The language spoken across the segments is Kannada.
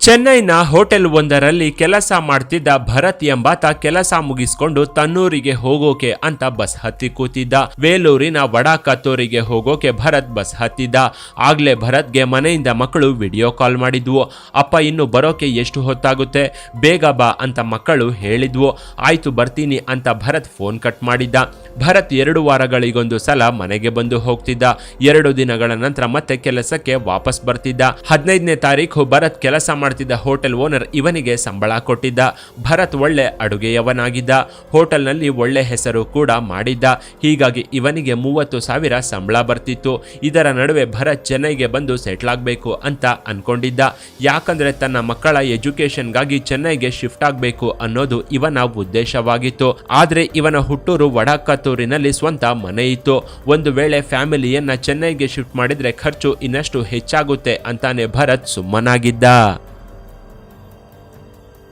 ಚೆನ್ನೈನ ಹೋಟೆಲ್ ಒಂದರಲ್ಲಿ ಕೆಲಸ ಮಾಡ್ತಿದ್ದ ಭರತ್ ಎಂಬಾತ ಕೆಲಸ ಮುಗಿಸ್ಕೊಂಡು ತನ್ನೂರಿಗೆ ಹೋಗೋಕೆ ಅಂತ ಬಸ್ ಹತ್ತಿ ಕೂತಿದ್ದ. ವೇಲೂರಿನ ವಡಾಕತ್ತೂರಿಗೆ ಹೋಗೋಕೆ ಭರತ್ ಬಸ್ ಹತ್ತಿದ್ದ. ಆಗ್ಲೇ ಭರತ್ಗೆ ಮನೆಯಿಂದ ಮಕ್ಕಳು ವಿಡಿಯೋ ಕಾಲ್ ಮಾಡಿದ್ವು. ಅಪ್ಪ ಇನ್ನು ಬರೋಕೆ ಎಷ್ಟು ಹೊತ್ತಾಗುತ್ತೆ, ಬೇಗ ಬಾ ಅಂತ ಮಕ್ಕಳು ಹೇಳಿದ್ವು. ಆಯ್ತು ಬರ್ತೀನಿ ಅಂತ ಭರತ್ ಫೋನ್ ಕಟ್ ಮಾಡಿದ್ದ. ಭರತ್ 2 ವಾರಗಳಿಗೊಂದು ಸಲ ಮನೆಗೆ ಬಂದು ಹೋಗ್ತಿದ್ದ. 2 ದಿನಗಳ ನಂತರ ಮತ್ತೆ ಕೆಲಸಕ್ಕೆ ವಾಪಸ್ ಬರ್ತಿದ್ದ. 15ನೇ ತಾರೀಕು ಭರತ್ ಕೆಲಸ ಮಾಡ್ತಿದ್ದ ಹೋಟೆಲ್ ಓನರ್ ಇವನಿಗೆ ಸಂಬಳ ಕೊಟ್ಟಿದ್ದ. ಭರತ್ ಒಳ್ಳೆ ಅಡುಗೆಯವನಾಗಿದ್ದ. ಹೋಟೆಲ್ನಲ್ಲಿ ಒಳ್ಳೆ ಹೆಸರು ಕೂಡ ಮಾಡಿದ್ದ. ಹೀಗಾಗಿ ಇವನಿಗೆ 30,000 ಸಂಬಳ ಬರ್ತಿತ್ತು. ಇದರ ನಡುವೆ ಭರತ್ ಚೆನ್ನೈಗೆ ಬಂದು ಸೆಟ್ಲ್ ಆಗಬೇಕು ಅಂತ ಅನ್ಕೊಂಡಿದ್ದ. ಯಾಕಂದ್ರೆ ತನ್ನ ಮಕ್ಕಳ ಎಜುಕೇಶನ್ಗಾಗಿ ಚೆನ್ನೈಗೆ ಶಿಫ್ಟ್ ಆಗಬೇಕು ಅನ್ನೋದು ಇವನ ಉದ್ದೇಶವಾಗಿತ್ತು. ಆದ್ರೆ ಇವನ ಹುಟ್ಟೂರು ವಡಾಕತ್ತೂರಿನಲ್ಲಿ ಸ್ವಂತ ಮನೆ ಇತ್ತು. ಒಂದು ವೇಳೆ ಫ್ಯಾಮಿಲಿಯನ್ನ ಚೆನ್ನೈಗೆ ಶಿಫ್ಟ್ ಮಾಡಿದ್ರೆ ಖರ್ಚು ಇನ್ನಷ್ಟು ಹೆಚ್ಚಾಗುತ್ತೆ ಅಂತಾನೆ ಭರತ್ ಸುಮ್ಮನಾಗಿದ್ದ.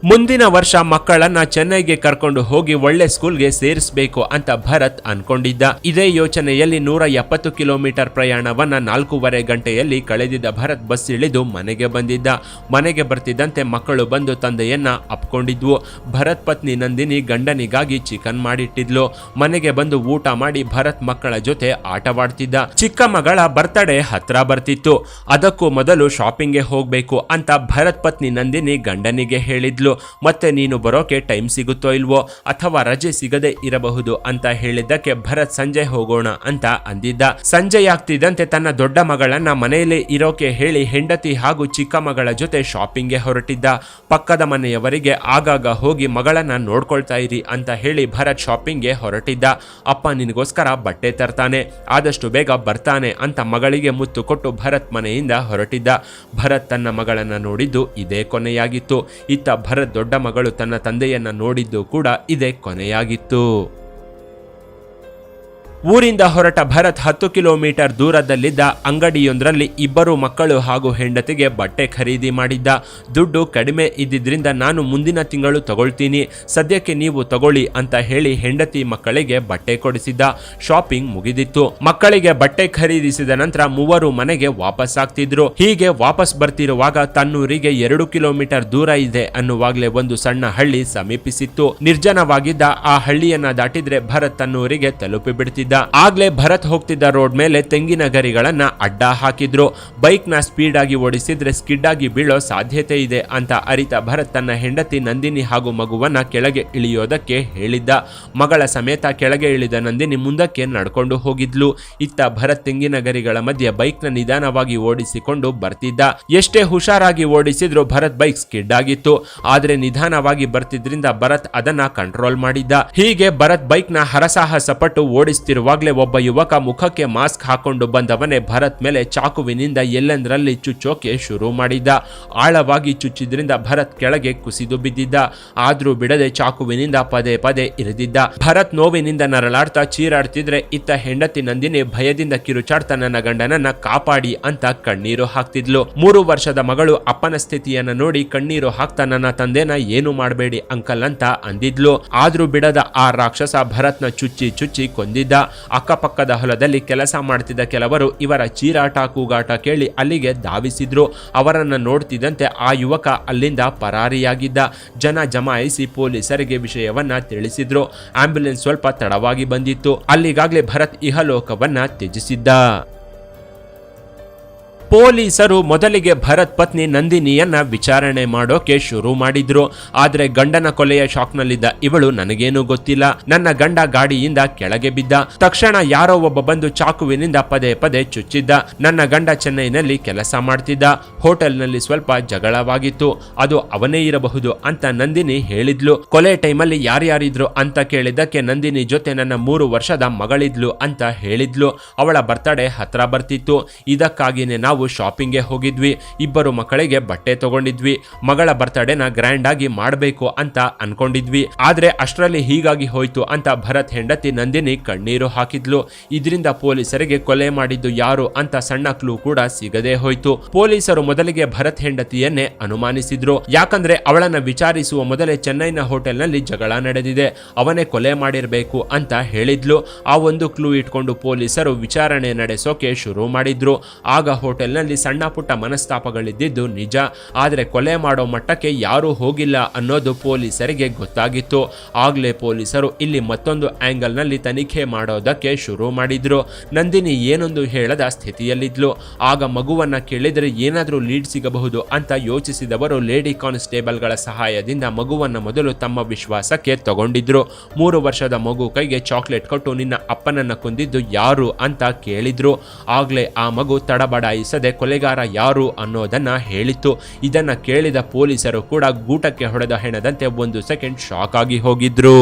ಮುಂದಿನ ವರ್ಷ ಮಕ್ಕಳನ್ನ ಚೆನ್ನೈಗೆ ಕರ್ಕೊಂಡು ಹೋಗಿ ಒಳ್ಳೆ ಸ್ಕೂಲ್ಗೆ ಸೇರಿಸಬೇಕು ಅಂತ ಭರತ್ ಅನ್ಕೊಂಡಿದ್ದ. ಇದೇ ಯೋಚನೆಯಲ್ಲಿ 170 ಕಿಲೋಮೀಟರ್ ಪ್ರಯಾಣವನ್ನ 4.5 ಗಂಟೆಯಲ್ಲಿ ಕಳೆದಿದ್ದ ಭರತ್ ಬಸ್ ಇಳಿದು ಮನೆಗೆ ಬಂದಿದ್ದ. ಮನೆಗೆ ಬರ್ತಿದ್ದಂತೆ ಮಕ್ಕಳು ಬಂದು ತಂದೆಯನ್ನ ಅಪ್ಕೊಂಡಿದ್ವು. ಭರತ್ ಪತ್ನಿ ನಂದಿನಿ ಗಂಡನಿಗಾಗಿ ಚಿಕನ್ ಮಾಡಿಟ್ಟಿದ್ಲು. ಮನೆಗೆ ಬಂದು ಊಟ ಮಾಡಿ ಭರತ್ ಮಕ್ಕಳ ಜೊತೆ ಆಟವಾಡ್ತಿದ್ದ. ಚಿಕ್ಕ ಮಗಳ ಬರ್ತಡೇ ಹತ್ರ ಬರ್ತಿತ್ತು. ಅದಕ್ಕೂ ಮೊದಲು ಶಾಪಿಂಗ್ಗೆ ಹೋಗ್ಬೇಕು ಅಂತ ಭರತ್ ಪತ್ನಿ ನಂದಿನಿ ಗಂಡನಿಗೆ ಹೇಳಿದ್ಲು. ಮತ್ತೆ ನೀನು ಬರೋಕೆ ಟೈಮ್ ಸಿಗುತ್ತೋ ಇಲ್ವೋ ಅಥವಾ ರಜೆ ಸಿಗದೆ ಇರಬಹುದು ಅಂತ ಹೇಳಿದ್ದಕ್ಕೆ ಭರತ್ ಸಂಜೆ ಹೋಗೋಣ ಅಂತ ಅಂದಿದ್ದ. ಸಂಜೆಯಾಗ್ತಿದ್ದಂತೆ ತನ್ನ ದೊಡ್ಡ ಮಗಳನ್ನ ಮನೆಯಲ್ಲೇ ಇರೋಕೆ ಹೇಳಿ ಹೆಂಡತಿ ಹಾಗೂ ಚಿಕ್ಕ ಮಗಳ ಜೊತೆ ಶಾಪಿಂಗ್ಗೆ ಹೊರಟಿದ್ದ. ಪಕ್ಕದ ಮನೆಯವರಿಗೆ ಆಗಾಗ ಹೋಗಿ ಮಗಳನ್ನ ನೋಡ್ಕೊಳ್ತಾ ಇರಿ ಅಂತ ಹೇಳಿ ಭರತ್ ಶಾಪಿಂಗ್ಗೆ ಹೊರಟಿದ್ದ. ಅಪ್ಪ ನಿನಗೋಸ್ಕರ ಬಟ್ಟೆ ತರ್ತಾನೆ, ಆದಷ್ಟು ಬೇಗ ಬರ್ತಾನೆ ಅಂತ ಮಗಳಿಗೆ ಮುತ್ತು ಕೊಟ್ಟು ಭರತ್ ಮನೆಯಿಂದ ಹೊರಟಿದ್ದ. ಭರತ್ ತನ್ನ ಮಗಳನ್ನ ನೋಡಿದ್ದು ಇದೇ ಕೊನೆಯಾಗಿತ್ತು. ಇತ್ತ ಭರತ್ ದೊಡ್ಡ ಮಗಳು ತನ್ನ ತಂದೆಯನ್ನ ನೋಡಿದ್ದು ಕೂಡ ಇದೇ ಕೊನೆಯಾಗಿತ್ತು. ಊರಿಂದ ಹೊರಟ ಭರತ್ 10 ಕಿಲೋಮೀಟರ್ ದೂರದಲ್ಲಿದ್ದ ಅಂಗಡಿಯೊಂದರಲ್ಲಿ 2 ಮಕ್ಕಳು ಹಾಗೂ ಹೆಂಡತಿಗೆ ಬಟ್ಟೆ ಖರೀದಿ ಮಾಡಿದ್ದ. ದುಡ್ಡು ಕಡಿಮೆ ಇದ್ದಿದ್ರಿಂದ ನಾನು ಮುಂದಿನ ತಿಂಗಳು ತಗೊಳ್ತೀನಿ, ಸದ್ಯಕ್ಕೆ ನೀವು ತಗೊಳ್ಳಿ ಅಂತ ಹೇಳಿ ಹೆಂಡತಿ ಮಕ್ಕಳಿಗೆ ಬಟ್ಟೆ ಕೊಡಿಸಿದ್ದ. ಶಾಪಿಂಗ್ ಮುಗಿದಿತ್ತು. ಮಕ್ಕಳಿಗೆ ಬಟ್ಟೆ ಖರೀದಿಸಿದ ನಂತರ 3 ಮನೆಗೆ ವಾಪಸ್ ಆಗ್ತಿದ್ರು. ಹೀಗೆ ವಾಪಸ್ ಬರ್ತಿರುವಾಗ ತನ್ನೂರಿಗೆ 2 ಕಿಲೋಮೀಟರ್ ದೂರ ಇದೆ ಅನ್ನುವಾಗ್ಲೇ ಒಂದು ಸಣ್ಣ ಹಳ್ಳಿ ಸಮೀಪಿಸಿತ್ತು. ನಿರ್ಜನವಾಗಿದ್ದ ಆ ಹಳ್ಳಿಯನ್ನ ದಾಟಿದ್ರೆ ಭರತ್ ತನ್ನೂರಿಗೆ ತಲುಪಿ ಬಿಡ್ತಿದ್ದ. ಆಗ್ಲೇ ಭರತ್ ಹೋಗ್ತಿದ್ದ ರೋಡ್ ಮೇಲೆ ತೆಂಗಿನ ಗರಿಗಳನ್ನ ಅಡ್ಡ ಹಾಕಿದ್ರು. ಬೈಕ್ ನ ಸ್ಪೀಡ್ ಆಗಿ ಓಡಿಸಿದ್ರೆ ಸ್ಕಿಡ್ ಆಗಿ ಬೀಳೋ ಸಾಧ್ಯತೆ ಇದೆ ಅಂತ ಅರಿತ ಭರತ್ ತನ್ನ ಹೆಂಡತಿ ನಂದಿನಿ ಹಾಗೂ ಮಗುವನ್ನ ಕೆಳಗೆ ಇಳಿಯೋದಕ್ಕೆ ಹೇಳಿದ್ದ. ಮಗಳ ಸಮೇತ ಕೆಳಗೆ ಇಳಿದ ನಂದಿನಿ ಮುಂದಕ್ಕೆ ನಡ್ಕೊಂಡು ಹೋಗಿದ್ಲು. ಇತ್ತ ಭರತ್ ತೆಂಗಿನ ಗರಿಗಳ ಮಧ್ಯೆ ಬೈಕ್ ನ ನಿಧಾನವಾಗಿ ಓಡಿಸಿಕೊಂಡು ಬರ್ತಿದ್ದ. ಎಷ್ಟೇ ಹುಷಾರಾಗಿ ಓಡಿಸಿದ್ರು ಭರತ್ ಬೈಕ್ ಸ್ಕಿಡ್ ಆಗಿತ್ತು. ಆದ್ರೆ ನಿಧಾನವಾಗಿ ಬರ್ತಿದ್ರಿಂದ ಭರತ್ ಅದನ್ನ ಕಂಟ್ರೋಲ್ ಮಾಡಿದ್ದ. ಹೀಗೆ ಭರತ್ ಬೈಕ್ ನ ಹರಸಾಹಸ ಪಟ್ಟು ಓಡಿಸ್ತಿರುವಾಗ್ಲೇ ಒಬ್ಬ ಯುವಕ ಮುಖಕ್ಕೆ ಮಾಸ್ಕ್ ಹಾಕೊಂಡು ಬಂದವನೇ ಭರತ್ ಮೇಲೆ ಚಾಕುವಿನಿಂದ ಎಲ್ಲೆಂದರಲ್ಲಿ ಚುಚ್ಚೋಕೆ ಶುರು ಮಾಡಿದ್ದ. ಆಳವಾಗಿ ಚುಚ್ಚಿದ್ರಿಂದ ಭರತ್ ಕೆಳಗೆ ಕುಸಿದು ಬಿದ್ದಿದ್ದ. ಆದ್ರೂ ಬಿಡದೆ ಚಾಕುವಿನಿಂದ ಪದೇ ಪದೇ ಇರಿದಿದ್ದ. ಭರತ್ ನೋವಿನಿಂದ ನರಳಾಡ್ತಾ ಚೀರಾಡ್ತಿದ್ರೆ ಇತ್ತ ಹೆಂಡತಿ ನಂದಿನಿ ಭಯದಿಂದ ಕಿರುಚಾಡ್ತಾ ನನ್ನ ಗಂಡನನ್ನ ಕಾಪಾಡಿ ಅಂತ ಕಣ್ಣೀರು ಹಾಕ್ತಿದ್ಲು. 3 ವರ್ಷದ ಮಗಳು ಅಪ್ಪನ ಸ್ಥಿತಿಯನ್ನ ನೋಡಿ ಕಣ್ಣೀರು ಹಾಕ್ತಾ ನನ್ನ ತಂದೆನ ಏನು ಮಾಡಬೇಡಿ ಅಂಕಲ್ ಅಂತ ಅಂದಿದ್ಲು. ಆದ್ರೂ ಬಿಡದ ಆ ರಾಕ್ಷಸ ಭರತ್ನ ಚುಚ್ಚಿ ಚುಚ್ಚಿ ಕೊಂದಿದ್ದ. ಅಕ್ಕಪಕ್ಕದ ಹೊಲದಲ್ಲಿ ಕೆಲಸ ಮಾಡ್ತಿದ್ದ ಕೆಲವರು ಇವರ ಚೀರಾಟ ಕೂಗಾಟ ಕೇಳಿ ಅಲ್ಲಿಗೆ ಧಾವಿಸಿದ್ರು. ಅವರನ್ನ ನೋಡ್ತಿದ್ದಂತೆ ಆ ಯುವಕ ಅಲ್ಲಿಂದ ಪರಾರಿಯಾಗಿದ್ದ. ಜನ ಜಮಾಯಿಸಿ ಪೊಲೀಸರಿಗೆ ವಿಷಯವನ್ನ ತಿಳಿಸಿದ್ರು. ಆಂಬ್ಯುಲೆನ್ಸ್ ಸ್ವಲ್ಪ ತಡವಾಗಿ ಬಂದಿತ್ತು. ಅಲ್ಲಿಗಾಗ್ಲೇ ಭರತ್ ಇಹಲೋಕವನ್ನ ತ್ಯಜಿಸಿದ್ದ. ಪೊಲೀಸರು ಮೊದಲಿಗೆ ಭರತ್ ಪತ್ನಿ ನಂದಿನಿಯನ್ನ ವಿಚಾರಣೆ ಮಾಡೋಕೆ ಶುರು ಮಾಡಿದ್ರು. ಆದ್ರೆ ಗಂಡನ ಕೊಲೆಯ ಶಾಕ್ನಲ್ಲಿದ್ದ ಇವಳು ನನಗೇನು ಗೊತ್ತಿಲ್ಲ, ನನ್ನ ಗಂಡ ಗಾಡಿಯಿಂದ ಕೆಳಗೆ ಬಿದ್ದ ತಕ್ಷಣ ಯಾರೋ ಒಬ್ಬ ಬಂದು ಚಾಕುವಿನಿಂದ ಪದೇ ಪದೇ ಚುಚ್ಚಿದ್ದ. ನನ್ನ ಗಂಡ ಚೆನ್ನೈನಲ್ಲಿ ಕೆಲಸ ಮಾಡ್ತಿದ್ದ. ಹೋಟೆಲ್ನಲ್ಲಿ ಸ್ವಲ್ಪ ಜಗಳವಾಗಿತ್ತು, ಅದು ಅವನೇ ಇರಬಹುದು ಅಂತ ನಂದಿನಿ ಹೇಳಿದ್ಲು. ಕೊಲೆ ಟೈಮಲ್ಲಿ ಯಾರ್ಯಾರಿದ್ರು ಅಂತ ಕೇಳಿದ್ದಕ್ಕೆ ನಂದಿನಿ ಜೊತೆ ನನ್ನ 3 ವರ್ಷದ ಮಗಳಿದ್ಲು ಅಂತ ಹೇಳಿದ್ಲು. ಅವಳ ಬರ್ತಡೇ ಹತ್ರ ಬರ್ತಿತ್ತು. ಇದಕ್ಕಾಗಿನೇ ನಾವು ಶಾಪಿಂಗ್ಗೆ ಹೋಗಿದ್ವಿ. 2 ಮಕ್ಕಳಿಗೆ ಬಟ್ಟೆ ತಗೊಂಡಿದ್ವಿ. ಮಗಳ ಬರ್ತಡೇನ ಗ್ರ್ಯಾಂಡ್ ಆಗಿ ಮಾಡಬೇಕು ಅಂತ ಅನ್ಕೊಂಡಿದ್ವಿ. ಆದ್ರೆ ಅಷ್ಟರಲ್ಲಿ ಹೀಗಾಗಿ ಹೋಯ್ತು ಅಂತ ಭರತ್ ಹೆಂಡತಿ ನಂದಿನಿ ಕಣ್ಣೀರು ಹಾಕಿದ್ಲು. ಇದರಿಂದ ಪೊಲೀಸರಿಗೆ ಕೊಲೆ ಮಾಡಿದ್ದು ಯಾರು ಅಂತ ಸಣ್ಣ ಕ್ಲೂ ಕೂಡ ಸಿಗದೆ ಹೋಯ್ತು. ಪೊಲೀಸರು ಮೊದಲಿಗೆ ಭರತ್ ಹೆಂಡತಿಯನ್ನೇ ಅನುಮಾನಿಸಿದ್ರು. ಯಾಕಂದ್ರೆ ಅವಳನ್ನ ವಿಚಾರಿಸುವ ಮೊದಲೇ ಚೆನ್ನೈನ ಹೋಟೆಲ್ನಲ್ಲಿ ಜಗಳ ನಡೆದಿದೆ, ಅವನೇ ಕೊಲೆ ಮಾಡಿರ್ಬೇಕು ಅಂತ ಹೇಳಿದ್ಲು. ಆ ಒಂದು ಕ್ಲೂ ಇಟ್ಕೊಂಡು ಪೊಲೀಸರು ವಿಚಾರಣೆ ನಡೆಸೋಕೆ ಶುರು ಮಾಡಿದ್ರು. ಆಗ ಹೋಟೆಲ್ ಹೋಟೆಲ್ನಲ್ಲಿ ಸಣ್ಣ ಪುಟ್ಟ ಮನಸ್ತಾಪಗಳಿದ್ದಿದ್ದು ನಿಜ. ಆದರೆ ಕೊಲೆ ಮಾಡೋ ಮಟ್ಟಕ್ಕೆ ಯಾರೂ ಹೋಗಿಲ್ಲ ಅನ್ನೋದು ಪೊಲೀಸರಿಗೆ ಗೊತ್ತಾಗಿತ್ತು. ಆಗ್ಲೇ ಪೊಲೀಸರು ಇಲ್ಲಿ ಮತ್ತೊಂದು ಆಂಗಲ್ನಲ್ಲಿ ತನಿಖೆ ಮಾಡೋದಕ್ಕೆ ಶುರು ಮಾಡಿದ್ರು. ನಂದಿನಿ ಏನೊಂದು ಹೇಳದ ಸ್ಥಿತಿಯಲ್ಲಿದ್ಲು. ಆಗ ಮಗುವನ್ನ ಕೇಳಿದರೆ ಏನಾದರೂ ಲೀಡ್ ಸಿಗಬಹುದು ಅಂತ ಯೋಚಿಸಿದವರು ಲೇಡಿ ಕಾನ್ಸ್ಟೇಬಲ್ಗಳ ಸಹಾಯದಿಂದ ಮಗುವನ್ನ ಮೊದಲು ತಮ್ಮ ವಿಶ್ವಾಸಕ್ಕೆ ತಗೊಂಡಿದ್ರು. 3 ವರ್ಷದ ಮಗು ಕೈಗೆ ಚಾಕ್ಲೇಟ್ ಕೊಟ್ಟು ನಿನ್ನ ಅಪ್ಪನನ್ನ ಕೊಂದಿದ್ದು ಯಾರು ಅಂತ ಕೇಳಿದ್ರು. ಆಗ್ಲೇ ಆ ಮಗು ತಡಬಡಾಯಿಸದೆ ಕೊಲೆಗಾರ ಯಾರು ಅನ್ನೋದನ್ನ ಹೇಳಿತ್ತು. ಇದನ್ನ ಕೇಳಿದ ಪೊಲೀಸರು ಕೂಡ ಗೂಟಕ್ಕೆ ಹೊಡೆದ ಹೆಣದಂತೆ 1 ಸೆಕೆಂಡ್ ಶಾಕ್ ಆಗಿ ಹೋಗಿದ್ರು.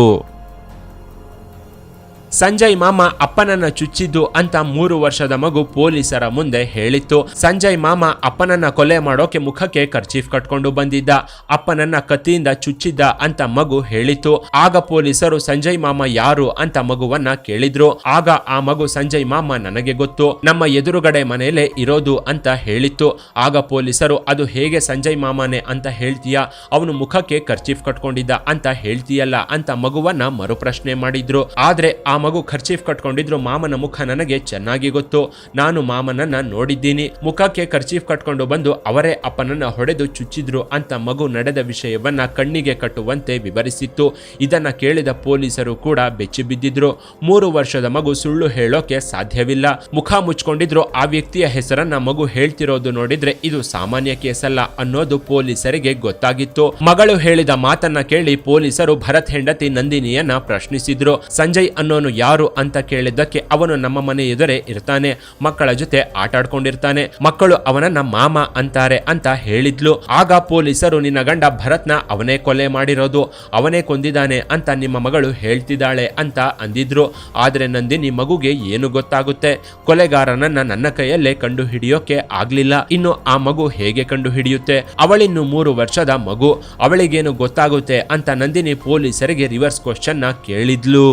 ಸಂಜಯ್ ಮಾಮ ಅಪ್ಪನನ್ನ ಚುಚ್ಚಿದ್ದು ಅಂತ 3 ವರ್ಷದ ಮಗು ಪೊಲೀಸರ ಮುಂದೆ ಹೇಳಿತ್ತು. ಸಂಜಯ್ ಮಾಮ ಅಪ್ಪನನ್ನ ಕೊಲೆ ಮಾಡೋಕೆ ಮುಖಕ್ಕೆ ಕರ್ಚೀಫ್ ಕಟ್ಕೊಂಡು ಬಂದಿದ್ದ, ಅಪ್ಪನನ್ನ ಕತ್ತಿಯಿಂದ ಚುಚ್ಚಿದ್ದ ಅಂತ ಮಗು ಹೇಳಿತ್ತು. ಆಗ ಪೊಲೀಸರು ಸಂಜಯ್ ಮಾಮ ಯಾರು ಅಂತ ಮಗುವನ್ನ ಕೇಳಿದ್ರು. ಆಗ ಆ ಮಗು ಸಂಜಯ್ ಮಾಮ ನನಗೆ ಗೊತ್ತು, ನಮ್ಮ ಎದುರುಗಡೆ ಮನೆಯಲ್ಲೇ ಇರೋದು ಅಂತ ಹೇಳಿತ್ತು. ಆಗ ಪೊಲೀಸರು ಅದು ಹೇಗೆ ಸಂಜಯ್ ಮಾಮನೇ ಅಂತ ಹೇಳ್ತೀಯಾ, ಅವನು ಮುಖಕ್ಕೆ ಕರ್ಚೀಫ್ ಕಟ್ಕೊಂಡಿದ್ದ ಅಂತ ಹೇಳ್ತೀಯಲ್ಲ ಅಂತ ಮಗುವನ್ನ ಮರುಪ್ರಶ್ನೆ ಮಾಡಿದ್ರು. ಆದ್ರೆ ಆ ಮಗು ಖರ್ಚೀಫ್ ಕಟ್ಕೊಂಡಿದ್ರು ಮಾಮನ ಮುಖ ನನಗೆ ಚೆನ್ನಾಗಿ ಗೊತ್ತು, ನಾನು ಮಾಮನನ್ನ ನೋಡಿದ್ದೀನಿ, ಮುಖಕ್ಕೆ ಖರ್ಚೀಫ್ ಕಟ್ಕೊಂಡು ಬಂದು ಅವರೇ ಅಪ್ಪನನ್ನ ಹೊಡೆದು ಚುಚ್ಚಿದ್ರು ಅಂತ ಮಗು ನಡೆದ ವಿಷಯವನ್ನ ಕಣ್ಣಿಗೆ ಕಟ್ಟುವಂತೆ ವಿವರಿಸಿತ್ತು. ಇದನ್ನ ಕೇಳಿದ ಪೊಲೀಸರು ಕೂಡ ಬೆಚ್ಚಿ ಬಿದ್ದಿದ್ರು. 3 ವರ್ಷದ ಮಗು ಸುಳ್ಳು ಹೇಳೋಕೆ ಸಾಧ್ಯವಿಲ್ಲ. ಮುಖ ಮುಚ್ಕೊಂಡಿದ್ರು ಆ ವ್ಯಕ್ತಿಯ ಹೆಸರನ್ನ ಮಗು ಹೇಳ್ತಿರೋದು ನೋಡಿದ್ರೆ ಇದು ಸಾಮಾನ್ಯ ಕೇಸಲ್ಲ ಅನ್ನೋದು ಪೊಲೀಸರಿಗೆ ಗೊತ್ತಾಗಿತ್ತು. ಮಗಳು ಹೇಳಿದ ಮಾತನ್ನ ಕೇಳಿ ಪೊಲೀಸರು ಭರತ್ ಹೆಂಡತಿ ನಂದಿನಿಯನ್ನ ಪ್ರಶ್ನಿಸಿದ್ರು. ಸಂಜಯ್ ಅನ್ನೋನು ಯಾರು ಅಂತ ಕೇಳಿದ್ದಕ್ಕೆ ಅವನು ನಮ್ಮ ಮನೆ ಎದುರೇ ಇರ್ತಾನೆ, ಮಕ್ಕಳ ಜೊತೆ ಆಟಾಡ್ಕೊಂಡಿರ್ತಾನೆ, ಮಕ್ಕಳು ಅವನನ್ನ ಮಾಮ ಅಂತಾರೆ ಅಂತ ಹೇಳಿದ್ಲು. ಆಗ ಪೊಲೀಸರು ನಿನ್ನ ಗಂಡ ಭರತ್ನ ಅವನೇ ಕೊಲೆ ಮಾಡಿರೋದು, ಅವನೇ ಕೊಂದಿದ್ದಾನೆ ಅಂತ ನಿಮ್ಮ ಮಗಳು ಹೇಳ್ತಿದ್ದಾಳೆ ಅಂತ ಅಂದಿದ್ರು. ಆದ್ರೆ ನಂದಿನಿ ಮಗುಗೆ ಏನು ಗೊತ್ತಾಗುತ್ತೆ, ಕೊಲೆಗಾರನನ್ನ ನನ್ನ ಕೈಯಲ್ಲೇ ಕಂಡು ಹಿಡಿಯೋಕೆ ಆಗ್ಲಿಲ್ಲ, ಇನ್ನು ಆ ಮಗು ಹೇಗೆ ಕಂಡು ಹಿಡಿಯುತ್ತೆ, ಅವಳಿನ್ನು 3 ವರ್ಷದ ಮಗು, ಅವಳಿಗೇನು ಗೊತ್ತಾಗುತ್ತೆ ಅಂತ ನಂದಿನಿ ಪೊಲೀಸರಿಗೆ ರಿವರ್ಸ್ ಕ್ವಶನ್ ಕೇಳಿದ್ಲು.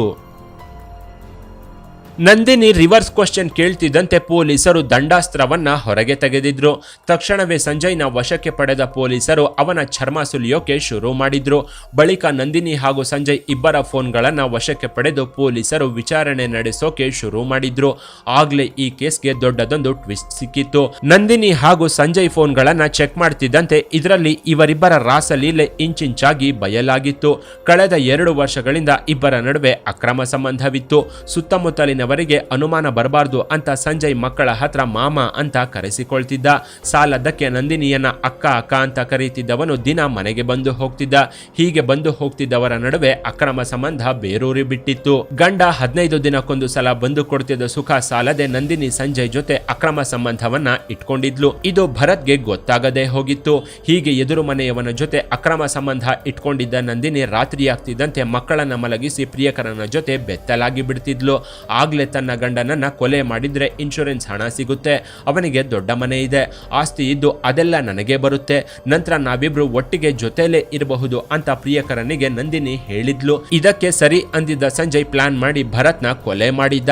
ನಂದಿನಿ ರಿವರ್ಸ್ ಕ್ವಶನ್ ಕೇಳ್ತಿದ್ದಂತೆ ಪೊಲೀಸರು ದಂಡಾಸ್ತ್ರವನ್ನ ಹೊರಗೆ ತೆಗೆದಿದ್ರು. ತಕ್ಷಣವೇ ಸಂಜಯ್ನ ವಶಕ್ಕೆ ಪಡೆದ ಪೊಲೀಸರು ಅವನ ಚರ್ಮ ಸುಲಿಯೋಕೆ ಶುರು ಮಾಡಿದ್ರು. ಬಳಿಕ ನಂದಿನಿ ಹಾಗೂ ಸಂಜಯ್ ಇಬ್ಬರ ಫೋನ್ಗಳನ್ನ ವಶಕ್ಕೆ ಪಡೆದು ಪೊಲೀಸರು ವಿಚಾರಣೆ ನಡೆಸೋಕೆ ಶುರು ಮಾಡಿದ್ರು. ಆಗ್ಲೇ ಈ ಕೇಸ್ಗೆ ದೊಡ್ಡದೊಂದು ಟ್ವಿಸ್ಟ್ ಸಿಕ್ಕಿತ್ತು. ನಂದಿನಿ ಹಾಗೂ ಸಂಜಯ್ ಫೋನ್ಗಳನ್ನ ಚೆಕ್ ಮಾಡ್ತಿದ್ದಂತೆ ಇದರಲ್ಲಿ ಇವರಿಬ್ಬರ ರಾಸಲೀಲೆ ಇಂಚಿಂಚಾಗಿ ಬಯಲಾಗಿತ್ತು. ಕಳೆದ 2 ವರ್ಷಗಳಿಂದ ಇಬ್ಬರ ನಡುವೆ ಅಕ್ರಮ ಸಂಬಂಧವಿತ್ತು. ಸುತ್ತಮುತ್ತಲಿನ ವರೆಗೆ ಅನುಮಾನ ಬರಬಾರ್ದು ಅಂತ ಸಂಜಯ್ ಮಕ್ಕಳ ಹತ್ರ ಮಾಮ ಅಂತ ಕರೆಸಿಕೊಳ್ತಿದ್ದ. ಸಾಲದಕ್ಕೆ ನಂದಿನಿಯನ್ನ ಅಕ್ಕ ಅಕ್ಕ ಅಂತ ಕರೀತಿದ್ದವನು ದಿನ ಮನೆಗೆ ಬಂದು ಹೋಗ್ತಿದ್ದ. ಹೀಗೆ ಬಂದು ಹೋಗ್ತಿದ್ದವರ ನಡುವೆ ಅಕ್ರಮ ಸಂಬಂಧ ಬೇರೂರಿ ಬಿಟ್ಟಿತ್ತು. ಗಂಡ 15 ದಿನಕ್ಕೊಂದು ಸಲ ಬಂದು ಕೊಡ್ತಿದ್ದ ಸುಖ ಸಾಲದೆ ನಂದಿನಿ ಸಂಜಯ್ ಜೊತೆ ಅಕ್ರಮ ಸಂಬಂಧವನ್ನ ಇಟ್ಕೊಂಡಿದ್ಲು. ಇದು ಭರತ್ಗೆ ಗೊತ್ತಾಗದೆ ಹೋಗಿತ್ತು. ಹೀಗೆ ಎದುರು ಮನೆಯವನ ಜೊತೆ ಅಕ್ರಮ ಸಂಬಂಧ ಇಟ್ಕೊಂಡಿದ್ದ ನಂದಿನಿ ರಾತ್ರಿ ಆಗ್ತಿದ್ದಂತೆ ಮಕ್ಕಳನ್ನ ಮಲಗಿಸಿ ಪ್ರಿಯಕರನ ಜೊತೆ ಬೆತ್ತಲಾಗಿ ಬಿಡ್ತಿದ್ಲು. ಆಗ್ಲೇ ತನ್ನ ಗಂಡನನ್ನ ಕೊಲೆ ಮಾಡಿದ್ರೆ ಇನ್ಶೂರೆನ್ಸ್ ಹಣ ಸಿಗುತ್ತೆ, ಅವನಿಗೆ ದೊಡ್ಡ ಮನೆ ಇದೆ, ಆಸ್ತಿ ಇದ್ದು ಅದೆಲ್ಲ ನನಗೆ ಬರುತ್ತೆ, ನಂತರ ನಾವಿಬ್ರು ಒಟ್ಟಿಗೆ ಜೊತೆಲೇ ಇರಬಹುದು ಅಂತ ಪ್ರಿಯಕರನಿಗೆ ನಂದಿನಿ ಹೇಳಿದ್ಲು. ಇದಕ್ಕೆ ಸರಿ ಅಂದಿದ್ದ ಸಂಜಯ್ ಪ್ಲಾನ್ ಮಾಡಿ ಭರತ್ನ ಕೊಲೆ ಮಾಡಿದ್ದ.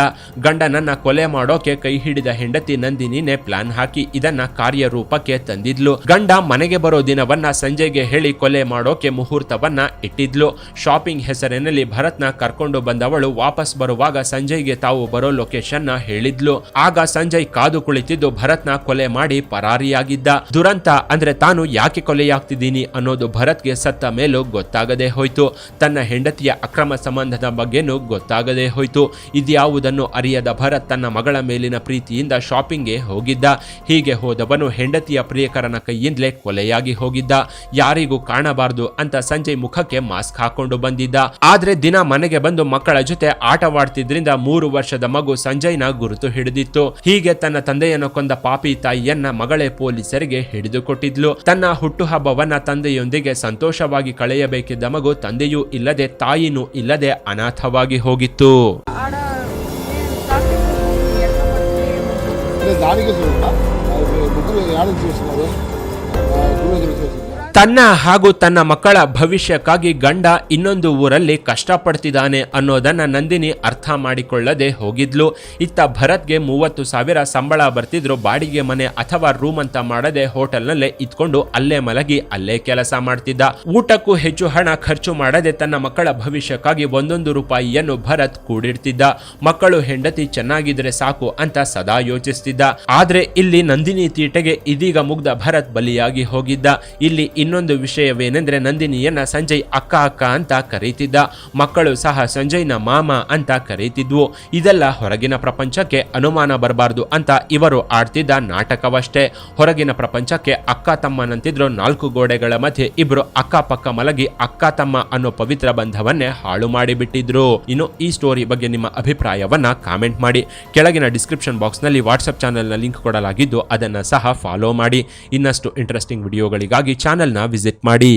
ಗಂಡನನ್ನ ಕೊಲೆ ಮಾಡೋಕೆ ಕೈ ಹಿಡಿದ ಹೆಂಡತಿ ನಂದಿನಿನೇ ಪ್ಲಾನ್ ಹಾಕಿ ಇದನ್ನ ಕಾರ್ಯರೂಪಕ್ಕೆ ತಂದಿದ್ಲು. ಗಂಡ ಮನೆಗೆ ಬರೋ ದಿನವನ್ನ ಸಂಜಯ್ಗೆ ಹೇಳಿ ಕೊಲೆ ಮಾಡೋಕೆ ಮುಹೂರ್ತವನ್ನ ಇಟ್ಟಿದ್ಲು. ಶಾಪಿಂಗ್ ಹೆಸರಿನಲ್ಲಿ ಭರತ್ನ ಕರ್ಕೊಂಡು ಬಂದವಳು ವಾಪಸ್ ಬರುವಾಗ ಸಂಜಯ್ಗೆ ತಾವು ಬರೋ ಲೊಕೇಶನ್ ನ ಹೇಳಿದ್ಲು. ಆಗ ಸಂಜಯ್ ಕಾದು ಕುಳಿತಿದ್ದು ಭರತ್ನ ಕೊಲೆ ಮಾಡಿ ಪರಾರಿಯಾಗಿದ್ದ. ದುರಂತ ಅಂದ್ರೆ ತಾನು ಯಾಕೆ ಕೊಲೆಯಾಗ್ತಿದ್ದೀನಿ ಅನ್ನೋದು ಭರತ್ಗೆ ಸತ್ತ ಮೇಲೂ ಗೊತ್ತಾಗದೆ ಹೋಯ್ತು. ತನ್ನ ಹೆಂಡತಿಯ ಅಕ್ರಮ ಸಂಬಂಧದ ಬಗ್ಗೆನೂ ಗೊತ್ತಾಗದೆ ಹೋಯ್ತು. ಇದ್ಯಾವುದನ್ನು ಅರಿಯದ ಭರತ್ ತನ್ನ ಮಗಳ ಮೇಲಿನ ಪ್ರೀತಿಯಿಂದ ಶಾಪಿಂಗ್ಗೆ ಹೋಗಿದ್ದ. ಹೀಗೆ ಹೋದವನು ಹೆಂಡತಿಯ ಪ್ರಿಯಕರನ ಕೈಯಿಂದಲೇ ಕೊಲೆಯಾಗಿ ಹೋಗಿದ್ದ. ಯಾರಿಗೂ ಕಾಣಬಾರದು ಅಂತ ಸಂಜಯ್ ಮುಖಕ್ಕೆ ಮಾಸ್ಕ್ ಹಾಕೊಂಡು ಬಂದಿದ್ದ. ಆದ್ರೆ ದಿನ ಮನೆಗೆ ಬಂದು ಮಕ್ಕಳ ಜೊತೆ ಆಟವಾಡ್ತಿದ್ರಿಂದ 3 ವರ್ಷದ ಮಗು ಸಂಜಯ್ನ ಗುರುತು ಹಿಡಿದಿತ್ತು. ಹೀಗೆ ತನ್ನ ತಂದೆಯನ್ನು ಕೊಂದ ಪಾಪಿ ತಾಯಿಯನ್ನ ಮಗಳೇ ಪೊಲೀಸರಿಗೆ ಹಿಡಿದುಕೊಟ್ಟಿದ್ಲು. ತನ್ನ ಹುಟ್ಟುಹಬ್ಬವನ್ನ ತಂದೆಯೊಂದಿಗೆ ಸಂತೋಷವಾಗಿ ಕಳೆಯಬೇಕಿದ್ದ ಮಗು ತಂದೆಯೂ ಇಲ್ಲದೆ ತಾಯಿನೂ ಇಲ್ಲದೆ ಅನಾಥವಾಗಿ ಹೋಗಿತ್ತು. ತನ್ನ ಹಾಗೂ ತನ್ನ ಮಕ್ಕಳ ಭವಿಷ್ಯಕ್ಕಾಗಿ ಗಂಡ ಇನ್ನೊಂದು ಊರಲ್ಲಿ ಕಷ್ಟಪಡ್ತಿದ್ದಾನೆ ಅನ್ನೋದನ್ನ ನಂದಿನಿ ಅರ್ಥ ಮಾಡಿಕೊಳ್ಳದೆ ಹೋಗಿದ್ಲು. ಇತ್ತ ಭರತ್ಗೆ 30,000 ಸಂಬಳ ಬರ್ತಿದ್ರು. ಬಾಡಿಗೆ ಮನೆ ಅಥವಾ ರೂಮ್ ಅಂತ ಮಾಡದೆ ಹೋಟೆಲ್ನಲ್ಲೇ ಇದ್ಕೊಂಡು ಅಲ್ಲೇ ಮಲಗಿ ಅಲ್ಲೇ ಕೆಲಸ ಮಾಡ್ತಿದ್ದ. ಊಟಕ್ಕೂ ಹೆಚ್ಚು ಹಣ ಖರ್ಚು ಮಾಡದೆ ತನ್ನ ಮಕ್ಕಳ ಭವಿಷ್ಯಕ್ಕಾಗಿ 1 ರೂಪಾಯಿಯನ್ನು ಭರತ್ ಕೂಡಿಡ್ತಿದ್ದ. ಮಕ್ಕಳು ಹೆಂಡತಿ ಚೆನ್ನಾಗಿದ್ರೆ ಸಾಕು ಅಂತ ಸದಾ ಯೋಚಿಸ್ತಿದ್ದ. ಆದ್ರೆ ಇಲ್ಲಿ ನಂದಿನಿ ತೀಟೆಗೆ ಇದೀಗ ಮುಗ್ಧ ಭರತ್ ಬಲಿಯಾಗಿ ಹೋಗಿದ್ದ. ಇಲ್ಲಿ ಇನ್ನೊಂದು ವಿಷಯವೇನೆಂದ್ರೆ ನಂದಿನಿಯನ್ನ ಸಂಜಯ್ ಅಕ್ಕ ಅಕ್ಕ ಅಂತ ಕರೀತಿದ್ದ. ಮಕ್ಕಳು ಸಹ ಸಂಜಯ್ನ ಮಾಮ ಅಂತ ಕರೀತಿದ್ವು. ಇದೆಲ್ಲ ಹೊರಗಿನ ಪ್ರಪಂಚಕ್ಕೆ ಅನುಮಾನ ಬರಬಾರ್ದು ಅಂತ ಇವರು ಆಡ್ತಿದ್ದ ನಾಟಕವಷ್ಟೇ. ಹೊರಗಿನ ಪ್ರಪಂಚಕ್ಕೆ ಅಕ್ಕ ತಮ್ಮನಂತಿದ್ರು 4 ಗೋಡೆಗಳ ಮಧ್ಯೆ ಇಬ್ರು ಅಕ್ಕಪಕ್ಕ ಮಲಗಿ ಅಕ್ಕ ತಮ್ಮ ಅನ್ನೋ ಪವಿತ್ರ ಬಂಧವನ್ನೇ ಹಾಳು ಮಾಡಿಬಿಟ್ಟಿದ್ರು. ಇನ್ನು ಈ ಸ್ಟೋರಿ ಬಗ್ಗೆ ನಿಮ್ಮ ಅಭಿಪ್ರಾಯವನ್ನ ಕಾಮೆಂಟ್ ಮಾಡಿ. ಕೆಳಗಿನ ಡಿಸ್ಕ್ರಿಪ್ಷನ್ ಬಾಕ್ಸ್ ನಲ್ಲಿ ವಾಟ್ಸ್ಆಪ್ ಚಾನೆಲ್ನ ಲಿಂಕ್ ಕೊಡಲಾಗಿದ್ದು ಅದನ್ನ ಸಹ ಫಾಲೋ ಮಾಡಿ. ಇನ್ನಷ್ಟು ಇಂಟ್ರೆಸ್ಟಿಂಗ್ ವಿಡಿಯೋಗಳಿಗಾಗಿ ಚಾನೆಲ್ನ ವಿಸಿಟ್ ಮಾಡಿ.